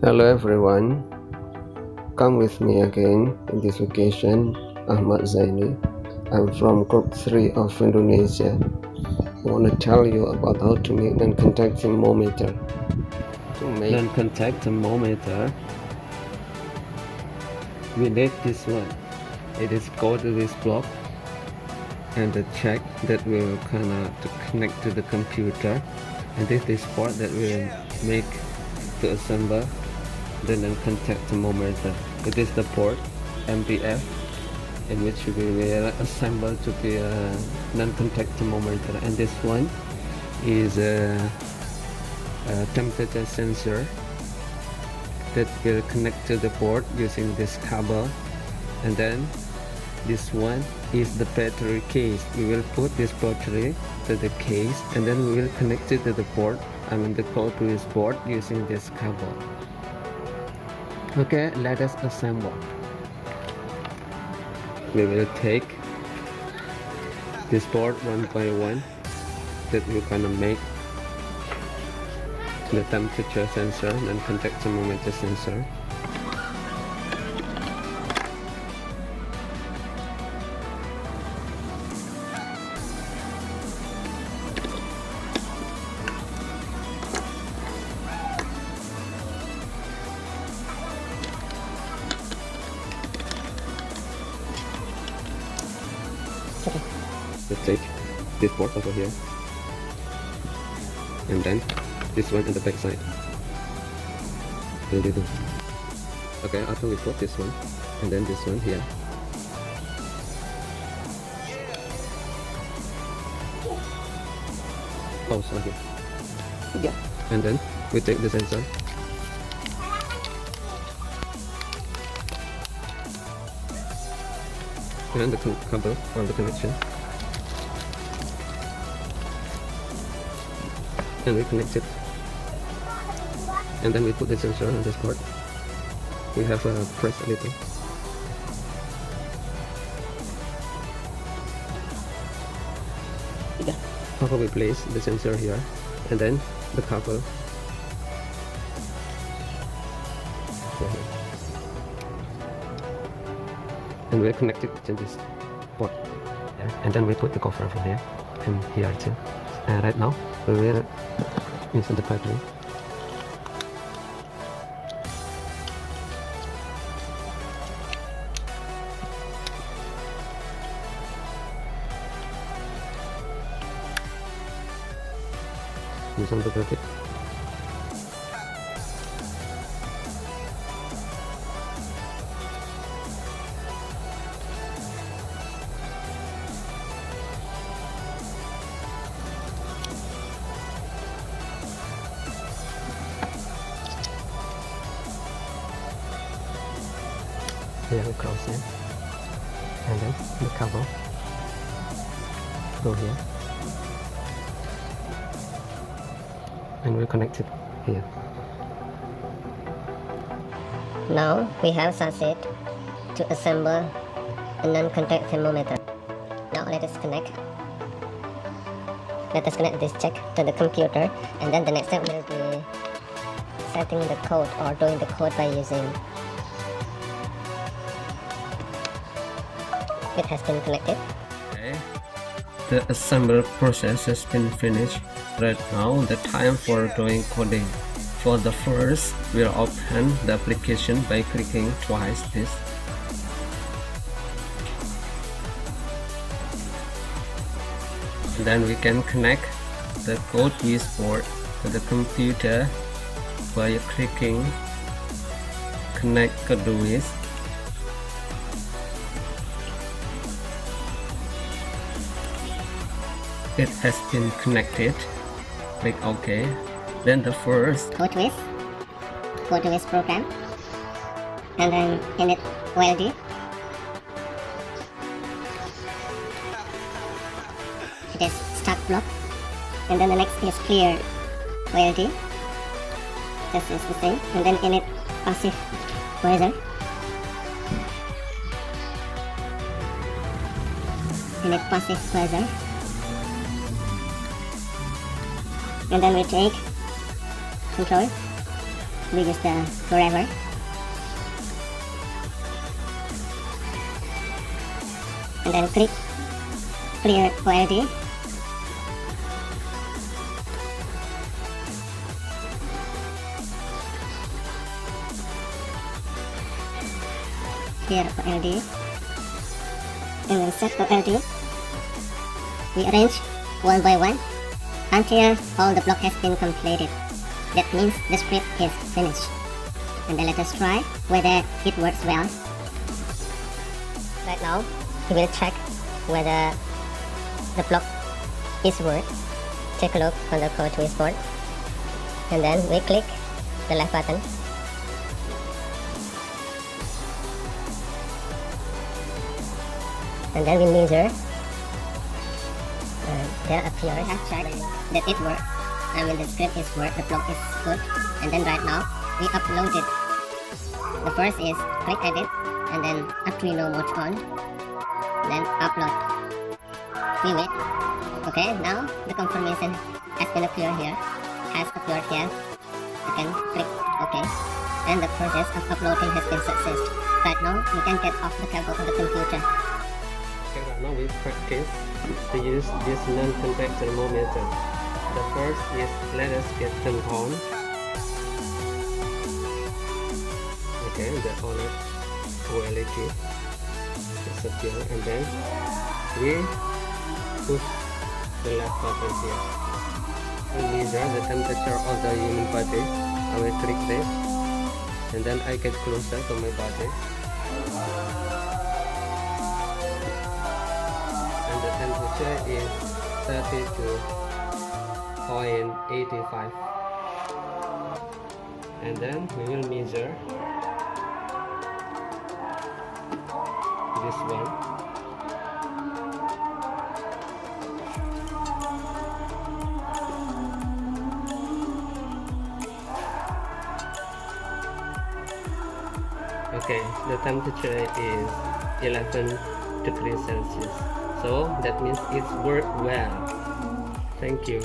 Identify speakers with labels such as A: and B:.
A: Hello everyone, come with me again in this occasion. Ahmad Zaini. I'm from Group 3 of Indonesia. I want to tell you about how to make non-contact thermometer. To make non-contact thermometer, we need this one. It is CodeWiz block and the check that will to connect to the computer, and this is part that will make to assemble the non-contact thermometer. It is the port MPF in which we will assemble to be a non-contact thermometer, and this one is a temperature sensor that will connect to the port using this cable, and then this one is the battery case. We will put this battery to the case and then we will connect it to the port, the CodeWiz board using this cable. Okay, let us assemble. We will take this board one by one that we're gonna make the temperature sensor and contact thermometer sensor. Let's take this board over here and then this one on the back side. Okay, after we put this one and then this one here. Oh, sorry. Yeah. And then we take the sensor. And the cable for the connection. And we connect it, and then we put the sensor on this port. We have press a little. Yeah. After we place the sensor here, and then the cable. And we connect it to this port. And then we put the cover over here and here too. And right now we will insert the battery. Use on the bracket. Here we close it, and then the cable go here, and we connect it here.
B: Now we have succeeded to assemble a non-contact thermometer. Now let us connect this check to the computer, and then the next step will be setting the code or doing the code by using. It has been connected.
A: Okay. The assembly process has been finished. Right now, the time for doing coding. For the first, we'll open the application by clicking twice this. Then we can connect the CodeWiz board to the computer by clicking connect CodeWiz. It has been connected. Click OK. Then the first
B: CodeWiz program, and then init OLD. It is start block, and then the next is clear OLD. This is the same, and then init passive quasar. Init passive quasar. And then we take control we use the forever. And then click clear OLD. Clear OLD. And then set OLD. We arrange one by one until all the block has been completed. That means the script is finished. And then let us try whether it works well. Right now, we will check whether the block is work. Take a look on the CodeWiz board. And then we click the left button. And then we measure. There appears check that it works. And when the script is work, the block is good. And then right now, we upload it. The first is click edit, and then Arduino mode on, then upload. We wait. Okay, now the confirmation has been appeared here. You can click OK. And the process of uploading has been successful. Right now, we can get off the cable of the computer.
A: Okay, right now we practice to use this non-contact thermometer. The first is let us get them on. Okay, the oleh OLED is secure, and then we push the left button here. We measure the temperature of the human body. I will click this, and then I get closer to my body. And the temperature is 32.85. And then we will measure this one. Okay, the temperature is 11 degrees Celsius. So that means it's worked well. Thank you.